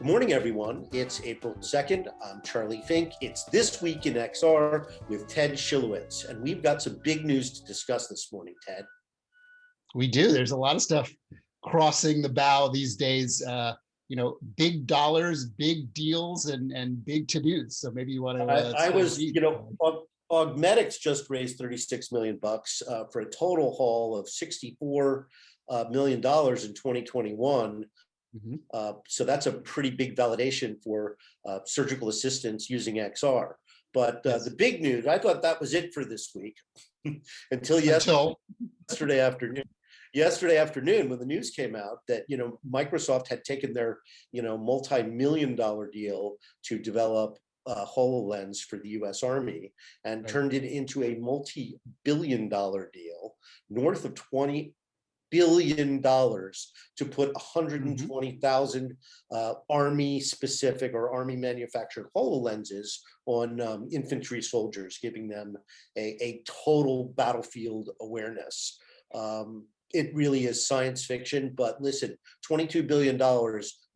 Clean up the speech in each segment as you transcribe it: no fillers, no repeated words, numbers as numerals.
morning, everyone. It's April 2nd. I'm Charlie Fink. It's This Week in XR with Ted Schilowitz. And we've got some big news to discuss this morning, Ted. We do. There's a lot of stuff crossing the bow these days. Big dollars, big deals, and big to-dos. So maybe you want to. Augmetics just raised $36 million for a total haul of $64 million in 2021. So that's a pretty big validation for surgical assistants using XR. But the big news, I thought that was it for this week until yesterday afternoon. Yesterday afternoon, when the news came out that Microsoft had taken their multi-million-dollar deal to develop HoloLens for the U.S. Army and turned it into a multi-billion-dollar deal, north of $20 billion to put 120,000 Army-specific or Army-manufactured HoloLenses on infantry soldiers, giving them a total battlefield awareness. It really is science fiction, but listen, $22 billion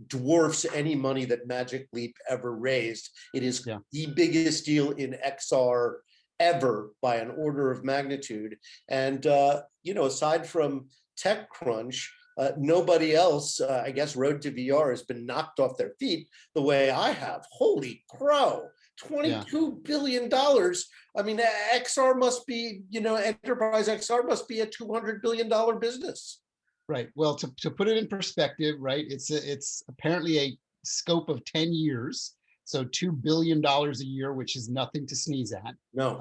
dwarfs any money that Magic Leap ever raised. It is the biggest deal in XR ever by an order of magnitude. And, aside from TechCrunch, nobody else, I guess, Road to VR has been knocked off their feet the way I have. Holy crow. $22 billion. I mean, XR must be, enterprise XR must be a $200 billion business. Right. Well, to put it in perspective, right, it's apparently a scope of 10 years. So $2 billion a year, which is nothing to sneeze at. No.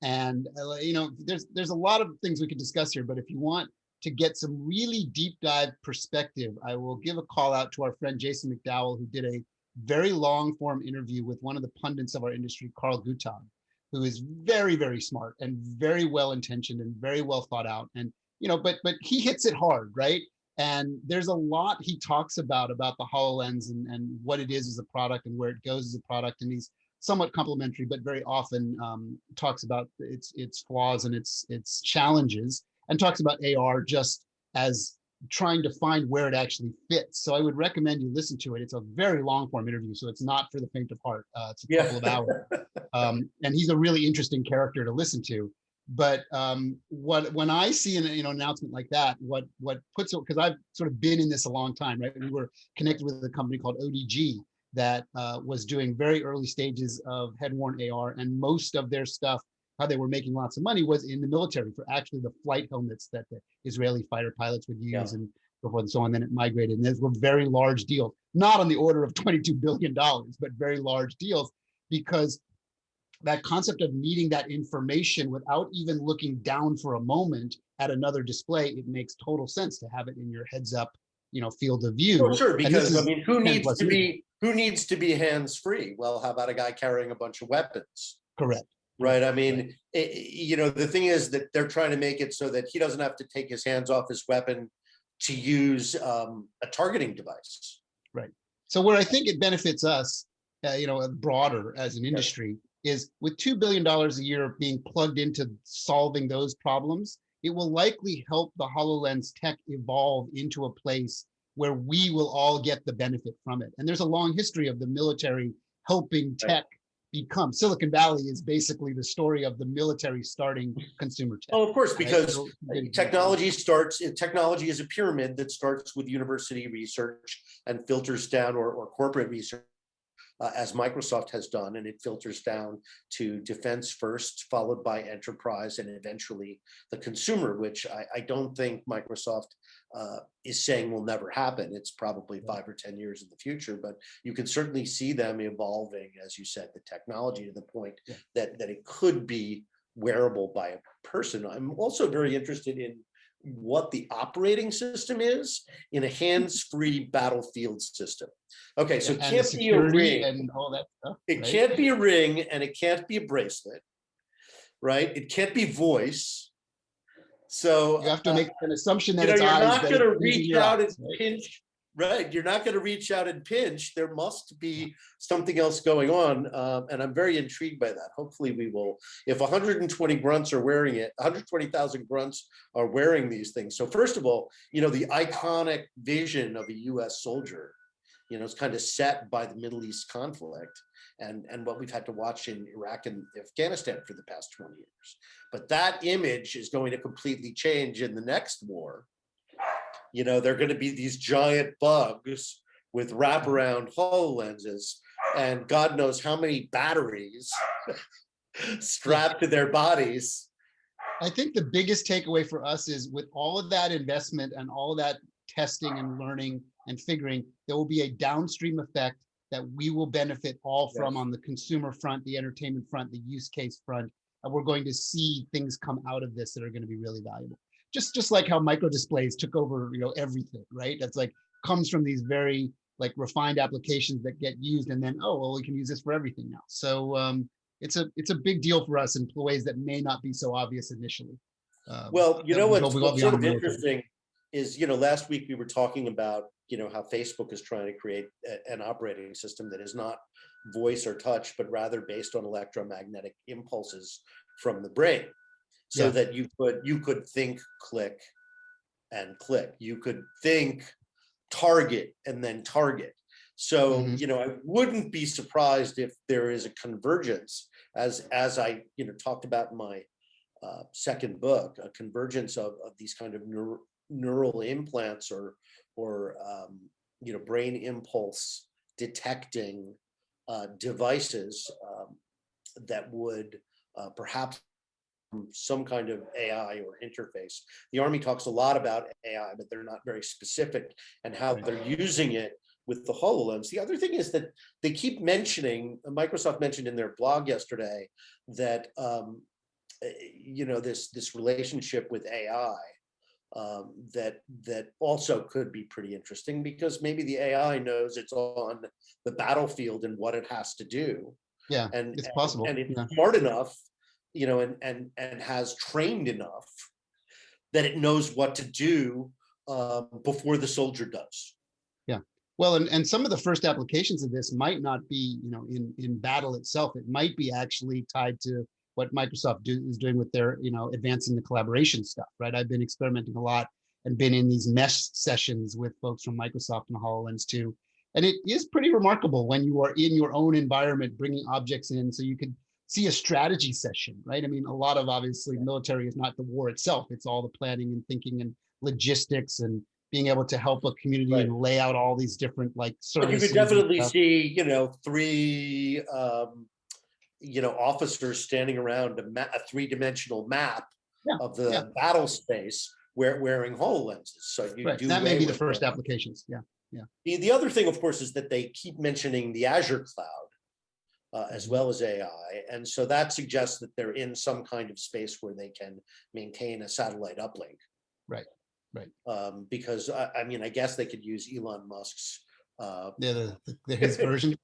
There's a lot of things we could discuss here, but if you want to get some really deep dive perspective, I will give a call out to our friend Jason McDowell, who did a very long form interview with one of the pundits of our industry, Carl Guttag, who is very, very smart and very well intentioned and very well thought out. And, but he hits it hard, right? And there's a lot he talks about the HoloLens and what it is as a product and where it goes as a product. And he's somewhat complimentary, but very often talks about its flaws and its challenges, and talks about AR just as trying to find where it actually fits. So I would recommend you listen to it. It's a very long form interview, so it's not for the faint of heart. It's a couple of hours. And he's a really interesting character to listen to. But when I see an announcement like that, what puts it, because I've sort of been in this a long time, right? We were connected with a company called ODG that was doing very early stages of head-worn AR, and most of their stuff, how they were making lots of money, was in the military for actually the flight helmets that the Israeli fighter pilots would use and so forth and so on. Then it migrated, and those were very large deals, not on the order of $22 billion, but very large deals, because that concept of needing that information without even looking down for a moment at another display, it makes total sense to have it in your heads up, field of view. Well, sure, because who needs to be hands-free? Well, how about a guy carrying a bunch of weapons? Correct. Right. I mean, the thing is that they're trying to make it so that he doesn't have to take his hands off his weapon to use a targeting device. Right. So where I think it benefits us, broader as an industry, is with $2 billion a year being plugged into solving those problems, it will likely help the HoloLens tech evolve into a place where we will all get the benefit from it. And there's a long history of the military helping tech become. Silicon Valley is basically the story of the military starting consumer tech. Oh, of course, because technology is a pyramid that starts with university research and filters down or corporate research, as Microsoft has done, and it filters down to defense first, followed by enterprise, and eventually the consumer, which I don't think Microsoft is saying will never happen. It's probably 5 or 10 years in the future, but you can certainly see them evolving, as you said, the technology to the point that it could be wearable by a person. I'm also very interested in what the operating system is in a hands-free battlefield system. Okay, so it can't be a ring and all that stuff. It can't be a ring, and it can't be a bracelet, right? It can't be voice. So you have to make an assumption that you're eyes, not going to reach out and pinch. Right, you're not going to reach out and pinch. There must be something else going on, and I'm very intrigued by that. Hopefully we will, if 120 grunts are wearing it, 120,000 grunts are wearing these things. So first of all, the iconic vision of a US soldier it's kind of set by the Middle East conflict and what we've had to watch in Iraq and Afghanistan for the past 20 years. But that image is going to completely change in the next war. They're going to be these giant bugs with wraparound HoloLenses and God knows how many batteries strapped to their bodies. I think the biggest takeaway for us is with all of that investment and all of that testing and learning and figuring, there will be a downstream effect that we will benefit all from on the consumer front, the entertainment front, the use case front. And we're going to see things come out of this that are going to be really valuable. Just like how micro displays took over, everything, right? That's like comes from these very like refined applications that get used, and then we can use this for everything now. So it's a big deal for us in ways that may not be so obvious initially. Well, what's sort of interesting is last week we were talking about how Facebook is trying to create an operating system that is not voice or touch, but rather based on electromagnetic impulses from the brain. So that you could think, click, and click. You could think, target, and then target. So, I wouldn't be surprised if there is a convergence, as I talked about in my second book, a convergence of these kind of neural implants or brain impulse detecting devices that would perhaps some kind of AI or interface. The Army talks a lot about AI, but they're not very specific and how they're using it with the HoloLens. The other thing is that they keep mentioning, Microsoft mentioned in their blog yesterday that this relationship with AI that also could be pretty interesting, because maybe the AI knows it's on the battlefield and what it has to do. Yeah, and it's possible. And it's smart enough, and has trained enough that it knows what to do before the soldier does. Yeah. Well, and some of the first applications of this might not be, in battle itself. It might be actually tied to what Microsoft is doing with their, advancing the collaboration stuff, right? I've been experimenting a lot and been in these mesh sessions with folks from Microsoft and HoloLens too. And it is pretty remarkable when you are in your own environment, bringing objects in, so you can see a strategy session, right? I mean, a lot of obviously military is not the war itself. It's all the planning and thinking and logistics and being able to help a community and lay out all these different services. But you could definitely see, three, officers standing around a three-dimensional map of the battle space wearing HoloLenses. So that may be the first applications. The other thing, of course, is that they keep mentioning the Azure cloud. As well as AI. And so that suggests that they're in some kind of space where they can maintain a satellite uplink. Right. Because I guess they could use Elon Musk's his version,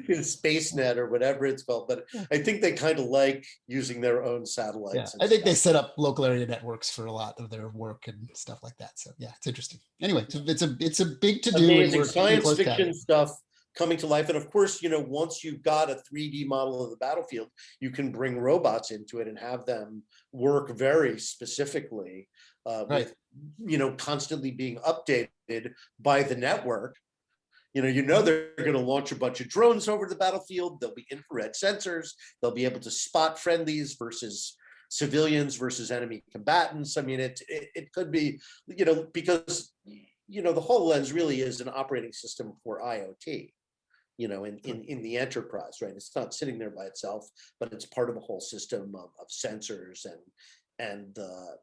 his SpaceNet or whatever it's called. But I think they kind of like using their own satellites. I think they set up local area networks for a lot of their work and stuff like that. So it's interesting. Anyway, it's a big to do. Amazing science fiction stuff coming to life. And of course, once you've got a 3D model of the battlefield, you can bring robots into it and have them work very specifically, with, constantly being updated by the network. They're going to launch a bunch of drones over the battlefield. There'll be infrared sensors. They'll be able to spot friendlies versus civilians versus enemy combatants. I mean, it could be, because, the HoloLens really is an operating system for IoT. In the enterprise, right? It's not sitting there by itself, but it's part of a whole system of sensors and the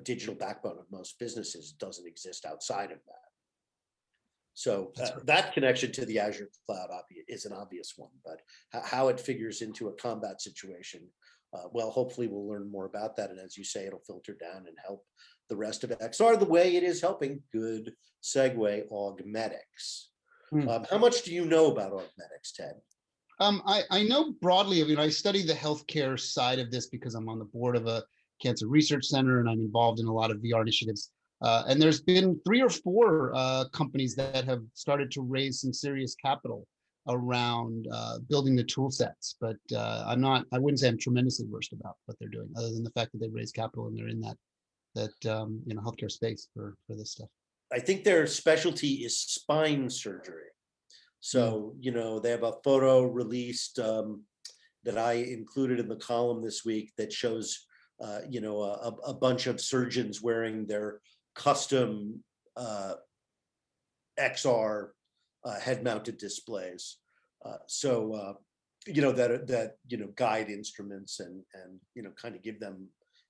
digital backbone of most businesses doesn't exist outside of that. So that connection to the Azure cloud is an obvious one, but how it figures into a combat situation, hopefully we'll learn more about that. And as you say, it'll filter down and help the rest of XR the way it is helping. Good segue, augmetics. How much do you know about augmetics, Ted? I know broadly. I study the healthcare side of this because I'm on the board of a cancer research center and I'm involved in a lot of VR initiatives. And there's been 3 or 4 companies that have started to raise some serious capital around building the tool sets. But I wouldn't say I'm tremendously versed about what they're doing, other than the fact that they've raised capital and they're in that healthcare space for this stuff. I think their specialty is spine surgery. So, they have a photo released that I included in the column this week that shows, a bunch of surgeons wearing their custom XR head-mounted displays. Guide instruments and kind of give them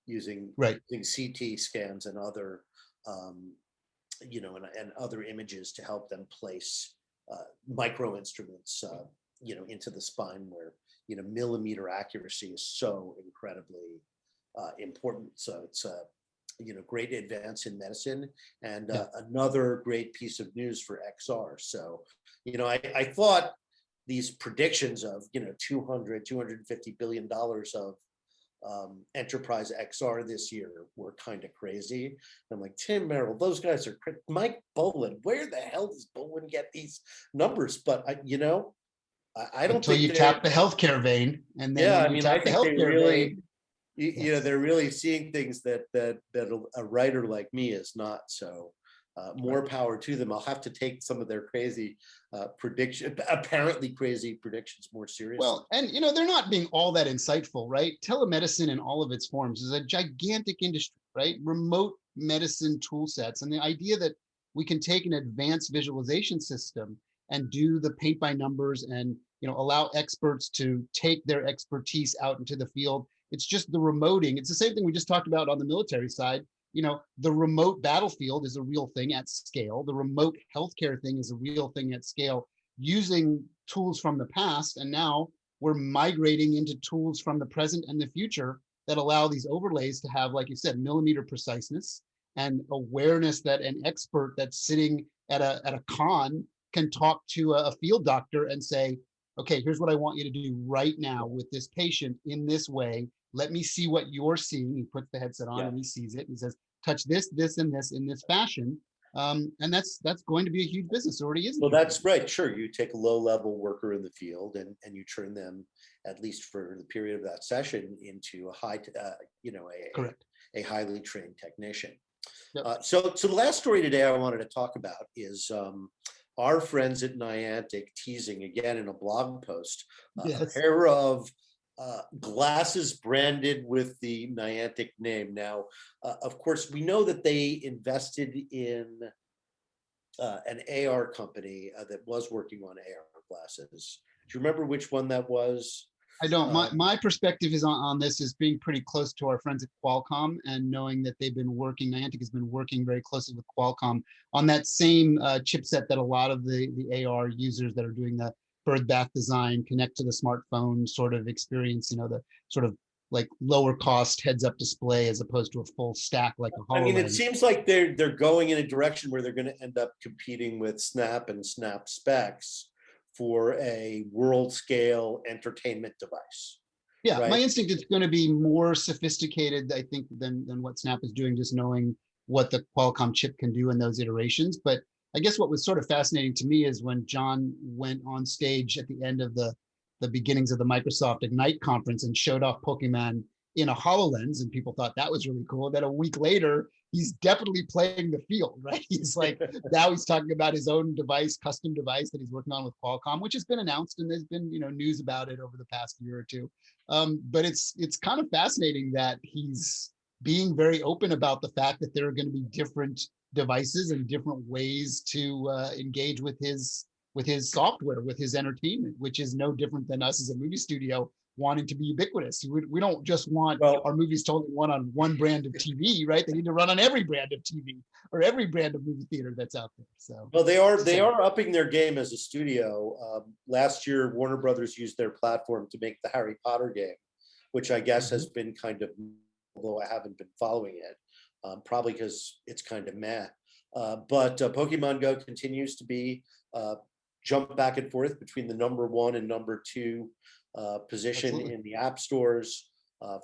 using CT scans and other, and other images to help them place micro instruments, into the spine where, millimeter accuracy is so incredibly important. So it's a, great advance in medicine and another great piece of news for XR. So, I thought these predictions of, $250 billion of enterprise XR this year were kind of crazy. I'm like, Tim Merrill, those guys are Mike Boland. Where the hell does Boland get these numbers? But I don't until think you tap the healthcare vein, and then I think they really, vein, they're really seeing things that a writer like me is not. So more power to them. I'll have to take some of their crazy apparently crazy predictions more seriously. Well, and they're not being all that insightful, right? Telemedicine in all of its forms is a gigantic industry, right? Remote medicine tool sets, and the idea that we can take an advanced visualization system and do the paint by numbers and allow experts to take their expertise out into the field. It's just the remoting. It's the same thing we just talked about on the military side. The remote battlefield is a real thing at scale. The remote healthcare thing is a real thing at scale, using tools from the past. And now we're migrating into tools from the present and the future that allow these overlays to have, like you said, millimeter preciseness and awareness that an expert that's sitting at a con can talk to a field doctor and say, okay, here's what I want you to do right now with this patient in this way. Let me see what you're seeing. He puts the headset on and he sees it. And he says, touch this, this, and this in this fashion. And that's going to be a huge business. It already is. Well, that's right. Sure. You take a low-level worker in the field and you turn them, at least for the period of that session, into a highly trained technician. Yep. So the last story today I wanted to talk about is our friends at Niantic teasing again in a blog post a pair of glasses branded with the Niantic name. Now, of course, we know that they invested in an AR company that was working on AR glasses. Do you remember which one that was? I don't. My perspective is on this is being pretty close to our friends at Qualcomm and knowing that Niantic has been working very closely with Qualcomm on that same chipset that a lot of the AR users that are doing the bird bath design connect to the smartphone sort of experience, the sort of like lower cost heads up display as opposed to a full stack like a HoloLens. I mean, it seems like they're going in a direction where they're going to end up competing with Snap and Snap Specs for a world scale entertainment device. Yeah, right? My instinct is going to be more sophisticated, I think, than what Snap is doing, just knowing what the Qualcomm chip can do in those iterations. But I guess what was sort of fascinating to me is when John went on stage at the end of the beginnings of the Microsoft Ignite conference and showed off Pokemon in a HoloLens, and people thought that was really cool. Then a week later, he's definitely playing the field, right? He's like, now he's talking about his own device, custom device that he's working on with Qualcomm, which has been announced, and there's been news about it over the past year or two. But it's kind of fascinating that he's being very open about the fact that there are going to be different devices and different ways to engage with his software, with his entertainment, which is no different than us as a movie studio wanting to be ubiquitous. We don't just want our movies to only run on one brand of TV, right? They need to run on every brand of TV or every brand of movie theater that's out there. So, well, they are upping their game as a studio. Last year, Warner Brothers used their platform to make the Harry Potter game, which I guess has been kind of, although I haven't been following it, probably because it's kind of meh. But Pokemon Go continues to be jump back and forth between the number 1 and number 2 position in the app stores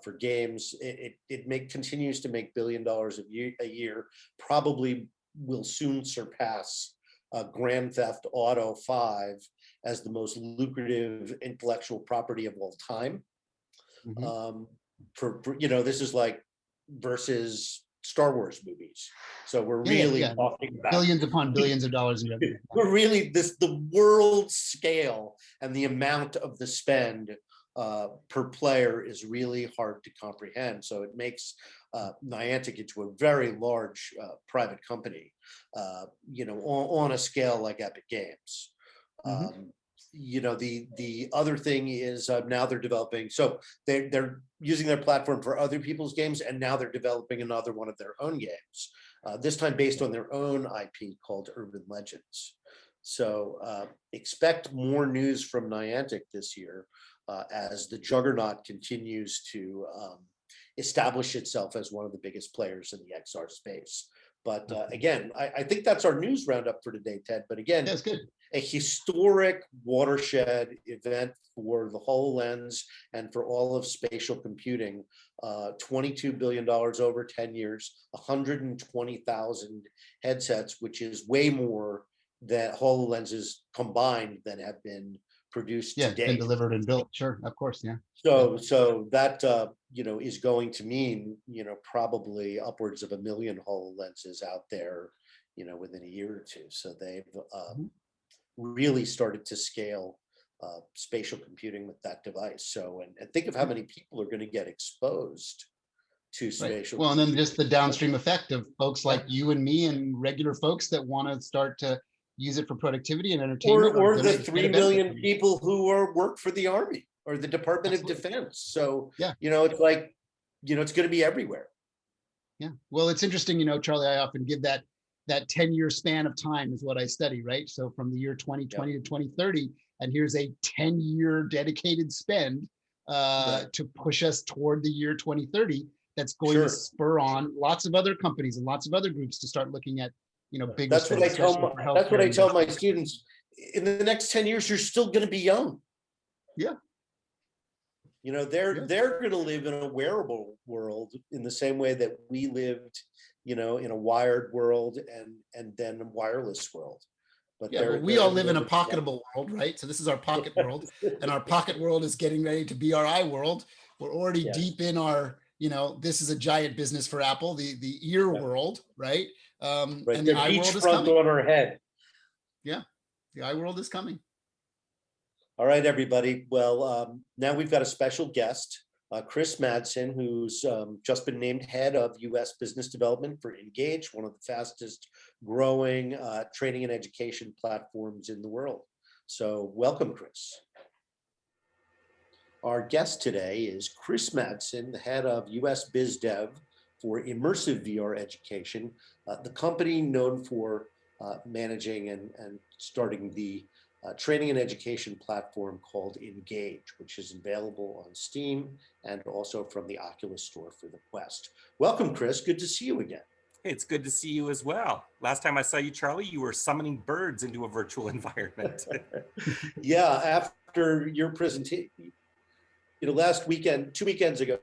for games. It continues to make $1 billion a year. Probably will soon surpass Grand Theft Auto 5 as the most lucrative intellectual property of all time. For this is like versus Star Wars movies. So we're Yeah, really yeah. talking about Billions upon billions of dollars in revenue. we're really the world scale and the amount of the spend per player is really hard to comprehend. So it makes Niantic into a very large private company, on a scale like Epic Games. The other thing is now they're developing, so they're using their platform for other people's games, and now they're developing another one of their own games, this time based on their own IP called Urban Legends. So expect more news from Niantic this year as the juggernaut continues to establish itself as one of the biggest players in the XR space. But again, I think that's our news roundup for today, Ted. But again, that's good. A historic watershed event for the HoloLens and for all of spatial computing. $22 billion over 10 years, 120,000 headsets, which is way more than HoloLenses combined that have been produced to date. Been delivered and built. Sure, of course, yeah. So that is going to mean probably upwards of 1 million HoloLenses out there within a year or two. So they've really started to scale spatial computing with that device. So and think of how many people are going to get exposed to spatial. Well, and then just the downstream effect of folks like you and me and regular folks that want to start to use it for productivity and entertainment, or the 3 million people who work for the Army or the Department of Defense. So it's like it's going to be everywhere. Yeah, well, it's interesting, Charlie, I often give that 10-year span of time is what I study, right? So from the year 2020 to 2030, and here's a 10-year dedicated spend to push us toward the year 2030. That's going to spur on lots of other companies and lots of other groups to start looking at, bigger. That's what I tell my students. In the next 10 years, you're still going to be young. Yeah. They're going to live in a wearable world in the same way that we lived, in a wired world and then a wireless world. But we all live in a pocketable world, right? So this is our pocket world, and our pocket world is getting ready to be our eye world. We're already deep in our, this is a giant business for Apple, the ear world, right? And the eye world is coming. On our head. Yeah, the eye world is coming. All right, everybody. Well, now we've got a special guest, Chris Madsen, who's just been named head of U.S. Business Development for Engage, one of the fastest growing training and education platforms in the world. So welcome, Chris. Our guest today is Chris Madsen, the head of U.S. Biz Dev for Immersive VR Education, the company known for managing and starting the training and education platform called Engage, which is available on Steam and also from the Oculus store for the Quest. Welcome, Chris. Good to see you again. Hey, it's good to see you as well. Last time I saw you, Charlie, you were summoning birds into a virtual environment. Yeah, after your presentation, last weekend, 2 weekends ago,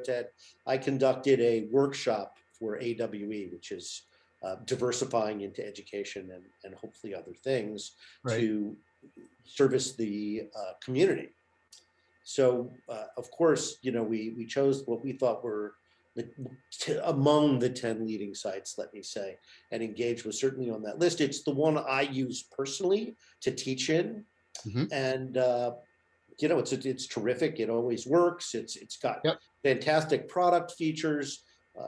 Ted, I conducted a workshop for AWE, which is diversifying into education and hopefully other things to service the community. So, of course, we chose what we thought were among the 10 leading sites, let me say, and Engage was certainly on that list. It's the one I use personally to teach in, and it's terrific. It always works. It's got fantastic product features.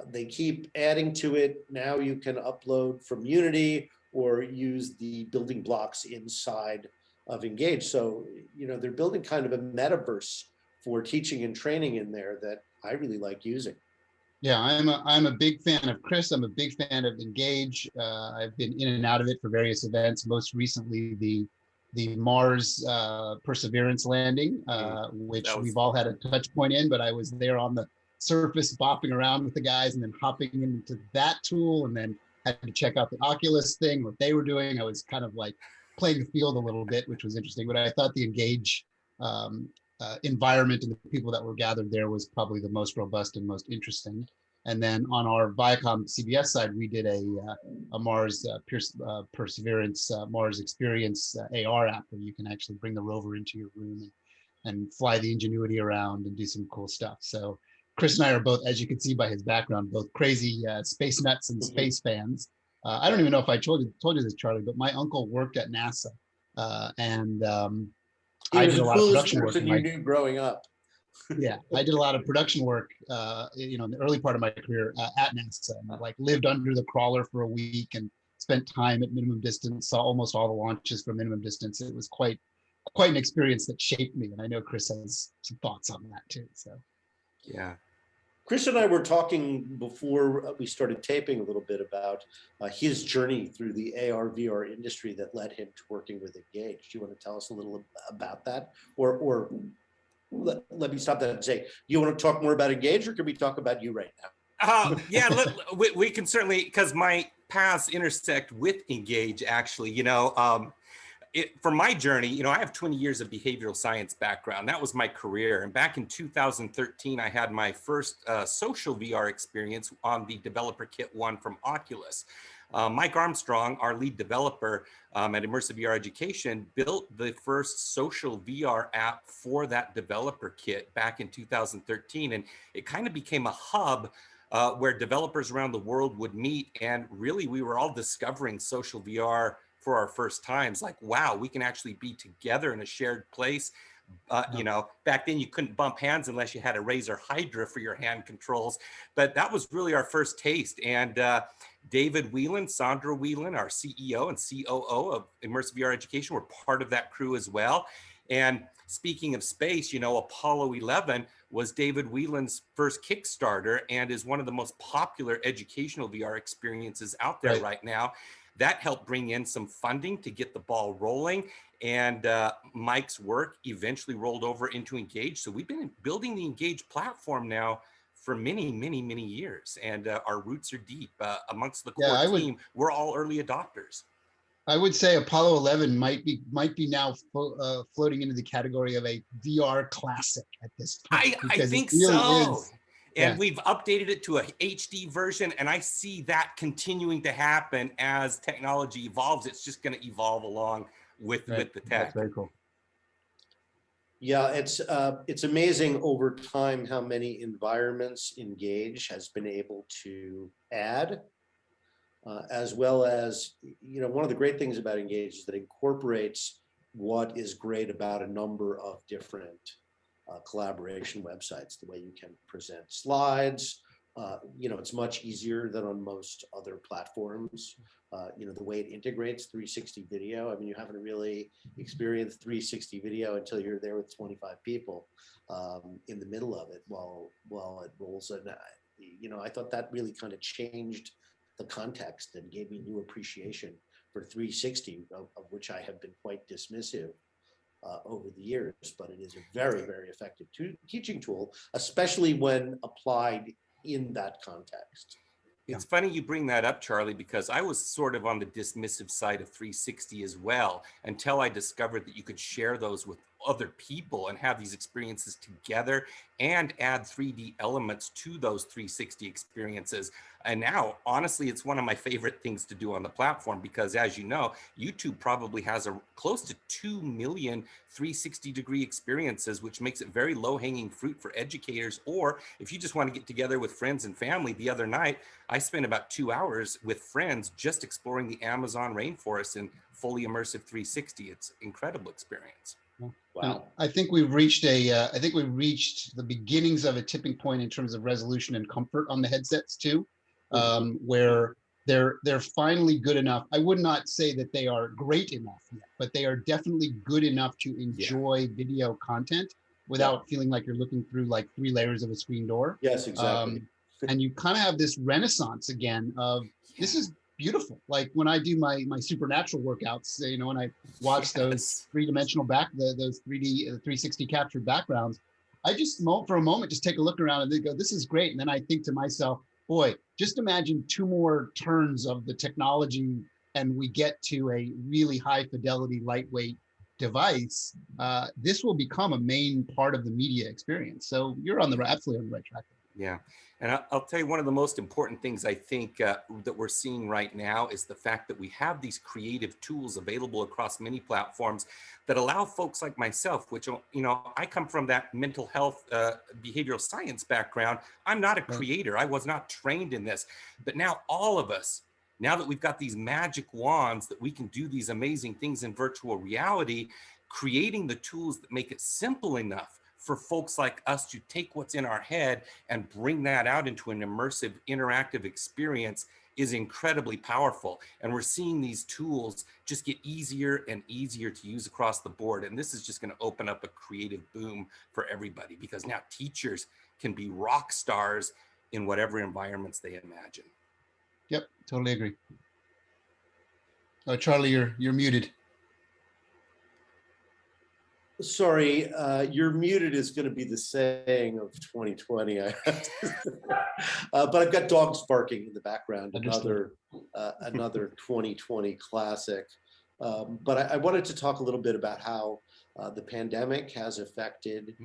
They keep adding to it. Now you can upload from Unity or use the building blocks inside of Engage. So, they're building kind of a metaverse for teaching and training in there that I really like using. Yeah, I'm a big fan of Chris. I'm a big fan of Engage. I've been in and out of it for various events. Most recently, the Mars Perseverance landing, which we've all had a touch point in, but I was there on the surface bopping around with the guys and then hopping into that tool and then had to check out the Oculus thing, what they were doing. I was kind of like playing the field a little bit, which was interesting, but I thought the Engage environment and the people that were gathered there was probably the most robust and most interesting. And then on our Viacom CBS side, we did a Mars Perseverance Mars Experience AR app where you can actually bring the rover into your room and fly the Ingenuity around and do some cool stuff. So Chris and I are both, as you can see by his background, both crazy space nuts and space fans. I don't even know if I told you this, Charlie, but my uncle worked at NASA, and He I was did a the lot of coolest production work. person you knew growing up. Yeah, I did a lot of production work, in the early part of my career at NASA, and like lived under the crawler for a week and spent time at minimum distance, saw almost all the launches from minimum distance. It was quite an experience that shaped me, and I know Chris has some thoughts on that too. So. Yeah. Chris and I were talking before we started taping a little bit about his journey through the AR VR industry that led him to working with Engage. Do you want to tell us a little about that, or let me stop that and say, you want to talk more about Engage, or can we talk about you right now? Yeah, we can certainly, because my paths intersect with Engage, actually. For my journey, I have 20 years of behavioral science background. That was my career. And back in 2013, I had my first social VR experience on the developer kit 1 from Oculus. Mike Armstrong, our lead developer at Immersive VR Education, built the first social VR app for that developer kit back in 2013. And it kind of became a hub where developers around the world would meet. And really, we were all discovering social VR for our first times. Like, wow, we can actually be together in a shared place. Back then you couldn't bump hands unless you had a Razer Hydra for your hand controls. But that was really our first taste. And David Whelan, Sandra Whelan, our CEO and COO of Immersive VR Education, were part of that crew as well. And speaking of space, Apollo 11 was David Whelan's first Kickstarter and is one of the most popular educational VR experiences out there right now. That helped bring in some funding to get the ball rolling. And Mike's work eventually rolled over into Engage. So we've been building the Engage platform now for many, many, many years. And our roots are deep amongst the core team. We're all early adopters. I would say Apollo 11 might be now floating into the category of a VR classic at this point. I think really so. And we've updated it to a HD version, and I see that continuing to happen as technology evolves. It's just going to evolve along with the tech. That's very cool. Yeah, it's amazing over time how many environments Engage has been able to add, as well as, one of the great things about Engage is that it incorporates what is great about a number of different collaboration websites, the way you can present slides. It's much easier than on most other platforms. The way it integrates 360 video. I mean, you haven't really experienced 360 video until you're there with 25 people in the middle of it while it rolls. And, I thought that really kind of changed the context and gave me new appreciation for 360, of which I have been quite dismissive over the years, but it is a very, very effective teaching tool, especially when applied in that context. It's funny you bring that up, Charlie, because I was sort of on the dismissive side of 360 as well, until I discovered that you could share those with other people and have these experiences together and add 3D elements to those 360 experiences. And now, honestly, it's one of my favorite things to do on the platform, because as you know, YouTube probably has close to 2 million 360-degree experiences, which makes it very low-hanging fruit for educators. Or if you just want to get together with friends and family. The other night, I spent about 2 hours with friends just exploring the Amazon rainforest in fully immersive 360. It's an incredible experience. Wow. I think we've reached the beginnings of a tipping point in terms of resolution and comfort on the headsets too, where they're finally good enough. I would not say that they are great enough yet, but they are definitely good enough to enjoy video content without feeling like you're looking through like 3 layers of a screen door. Yes, exactly. And you kind of have this renaissance again of this is beautiful. Like when I do my supernatural workouts, when I watch those 3-dimensional those 3D 360 captured backgrounds, I just for a moment just take a look around and they go, this is great. And then I think to myself, boy, just imagine 2 more turns of the technology and we get to a really high fidelity, lightweight device. This will become a main part of the media experience. So you're absolutely on the right track. Yeah. And I'll tell you, one of the most important things I think that we're seeing right now is the fact that we have these creative tools available across many platforms that allow folks like myself, which, I come from that mental health, behavioral science background. I'm not a creator. I was not trained in this. But now all of us, now that we've got these magic wands that we can do these amazing things in virtual reality, creating the tools that make it simple enough for folks like us to take what's in our head and bring that out into an immersive, interactive experience is incredibly powerful. And we're seeing these tools just get easier and easier to use across the board. And this is just going to open up a creative boom for everybody, because now teachers can be rock stars in whatever environments they imagine. Yep, totally agree. Oh, Charlie, you're muted. Sorry, you're muted is going to be the saying of 2020. But I've got dogs barking in the background. Another 2020 classic. But I wanted to talk a little bit about how the pandemic has affected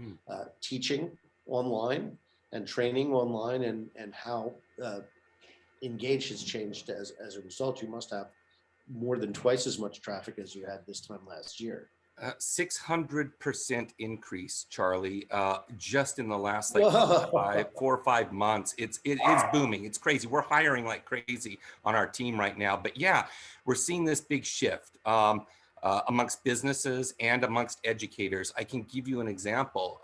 teaching online and training online, and how Engage has changed as a result. You must have more than twice as much traffic as you had this time last year. 600% increase, Charlie, just in the last 4 or 5 months. It is booming. It's crazy. We're hiring like crazy on our team right now. But yeah, we're seeing this big shift amongst businesses and amongst educators. I can give you an example.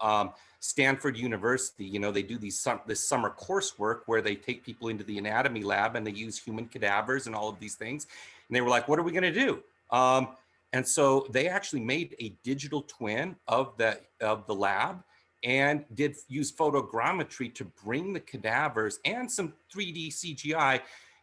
Stanford University, they do this summer coursework where they take people into the anatomy lab and they use human cadavers and all of these things. And they were like, what are we going to do? And so they actually made a digital twin of the lab and did use photogrammetry to bring the cadavers and some 3D CGI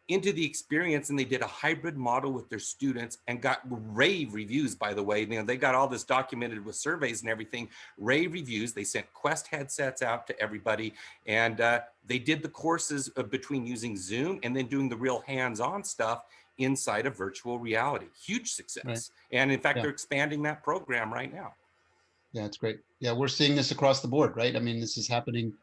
into the experience. And they did a hybrid model with their students and got rave reviews, by the way. They got all this documented with surveys and everything, rave reviews. They sent Quest headsets out to everybody. And they did the courses between using Zoom and then doing the real hands-on stuff inside of virtual reality. Huge success. Right. And in fact, they're expanding that program right now. Yeah, it's great. Yeah, we're seeing this across the board, right? I mean, this is happening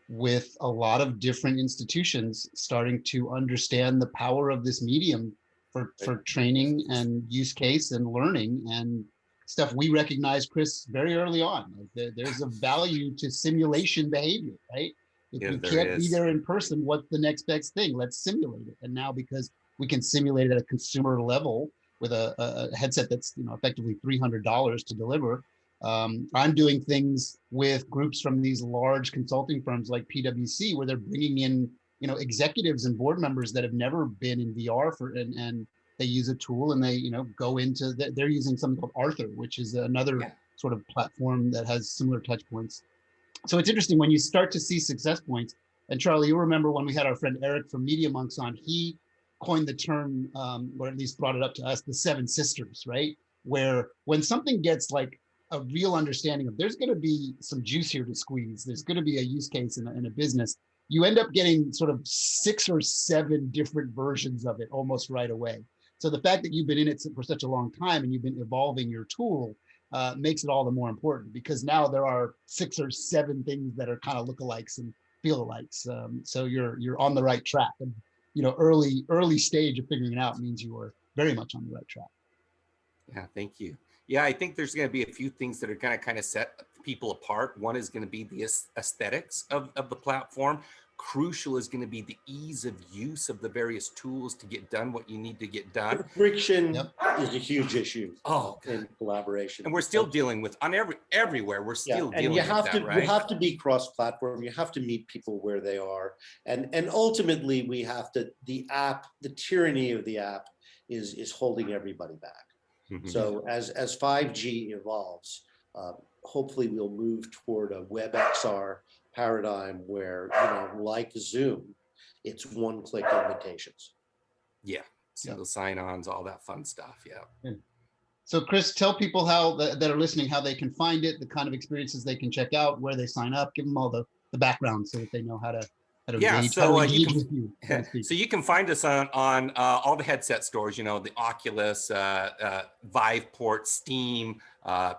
with a lot of different institutions starting to understand the power of this medium for training and use case and learning and stuff. We recognize, Chris, very early on. Like there's a value to simulation behavior, right? If you can't be there in person, what's the next best thing? Let's simulate it. And now, because we can simulate it at a consumer level with a headset that's effectively $300 to deliver. I'm doing things with groups from these large consulting firms like PwC, where they're bringing in executives and board members that have never been in VR and they use a tool and they go into they're using something called Arthur, which is another sort of platform that has similar touch points. So it's interesting when you start to see success points. And Charlie, you'll remember when we had our friend Eric from Media Monks on, he coined the term, or at least brought it up to us, the 7 sisters, right? Where when something gets like a real understanding of there's going to be some juice here to squeeze, there's going to be a use case in a business, you end up getting sort of 6 or 7 different versions of it almost right away. So the fact that you've been in it for such a long time and you've been evolving your tool makes it all the more important, because now there are 6 or 7 things that are kind of lookalikes and feel-alikes. So you're on the right track. And early stage of figuring it out means you are very much on the right track. Yeah, thank you. Yeah, I think there's going to be a few things that are going to kind of set people apart. One is going to be the aesthetics of the platform. Crucial is going to be the ease of use of the various tools to get done what you need to get done. Friction is a huge issue in collaboration. And we're still dealing with, everywhere, we're still dealing with that, right? You have to be cross-platform. You have to meet people where they are. And ultimately, we have to, the tyranny of the app is holding everybody back. Mm-hmm. So as 5G evolves, hopefully we'll move toward a WebXR paradigm where, like Zoom, it's one-click invitations. Yeah, single sign-ons, all that fun stuff. Yeah. So, Chris, tell people that are listening how they can find it, the kind of experiences they can check out, where they sign up. Give them all the background so that they know how to engage, engage with you. So you can find us on all the headset stores. The Oculus, Viveport, Steam,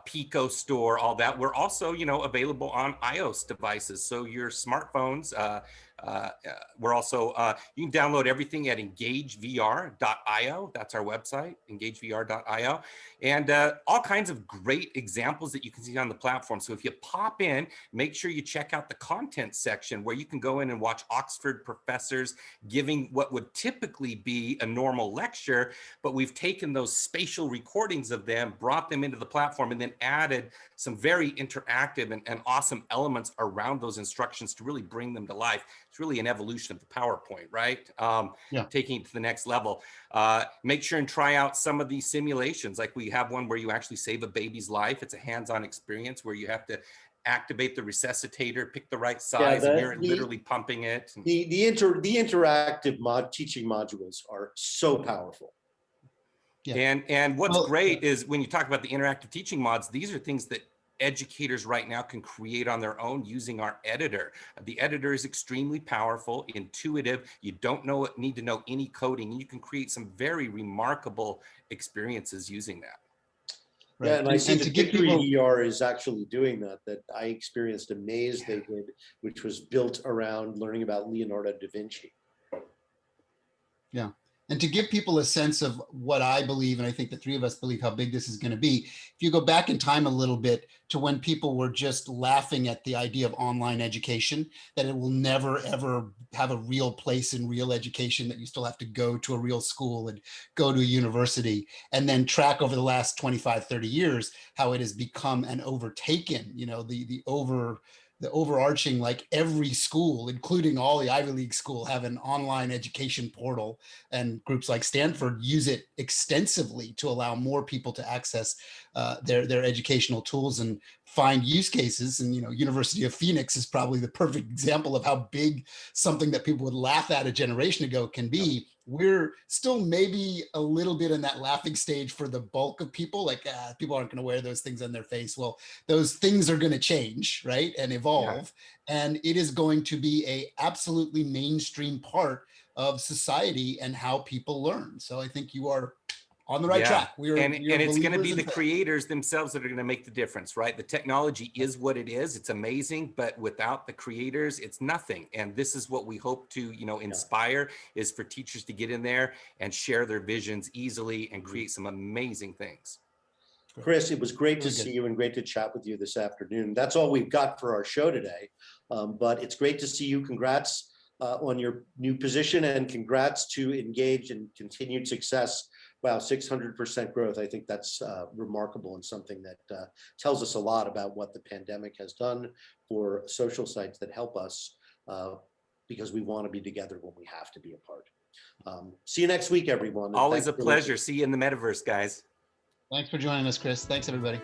Pico store, all that. We're also, available on iOS devices. So your smartphones, we're also, you can download everything at engagevr.io. That's our website, engagevr.io. And all kinds of great examples that you can see on the platform. So if you pop in, make sure you check out the content section where you can go in and watch Oxford professors giving what would typically be a normal lecture, but we've taken those spatial recordings of them, brought them into the platform, and then added some very interactive and awesome elements around those instructions to really bring them to life. It's really an evolution of the PowerPoint, right? Taking it to the next level. Make sure and try out some of these simulations. Like we have one where you actually save a baby's life. It's a hands-on experience where you have to activate the resuscitator, pick the right size, and you're literally pumping it. The interactive teaching modules are so powerful. Yeah. And what's great is when you talk about the interactive teaching mods, these are things that educators right now can create on their own using our editor. The editor is extremely powerful, intuitive. You don't need to know any coding. You can create some very remarkable experiences using that. Right. Yeah, and I see that Victory ER is actually doing that I experienced a maze they did, which was built around learning about Leonardo da Vinci. Yeah. And to give people a sense of what I believe, and I think the three of us believe how big this is going to be, if you go back in time a little bit to when people were just laughing at the idea of online education, that it will never, ever have a real place in real education, that you still have to go to a real school and go to a university, and then track over the last 25, 30 years, how it has become and overtaken, the overarching, like every school, including all the Ivy League school, have an online education portal, and groups like Stanford use it extensively to allow more people to access their educational tools and find use cases. And, University of Phoenix is probably the perfect example of how big something that people would laugh at a generation ago can be. We're still maybe a little bit in that laughing stage for the bulk of people, like people aren't going to wear those things on their face. Well, those things are going to change, right, and evolve. Yeah. And it is going to be a absolutely mainstream part of society and how people learn. So I think you are on the right track. And it's going to be the creators themselves that are going to make the difference, right? The technology is what it is. It's amazing, but without the creators, it's nothing. And this is what we hope to, inspire, is for teachers to get in there and share their visions easily and create some amazing things. Chris, it was great to see you and great to chat with you this afternoon. That's all we've got for our show today, but it's great to see you. Congrats on your new position, and congrats to Engage and continued success. Wow, 600% growth. I think that's remarkable, and something that tells us a lot about what the pandemic has done for social sites that help us, because we want to be together when we have to be apart. See you next week, everyone. Always a pleasure. See you in the metaverse, guys. Thanks for joining us, Chris. Thanks, everybody.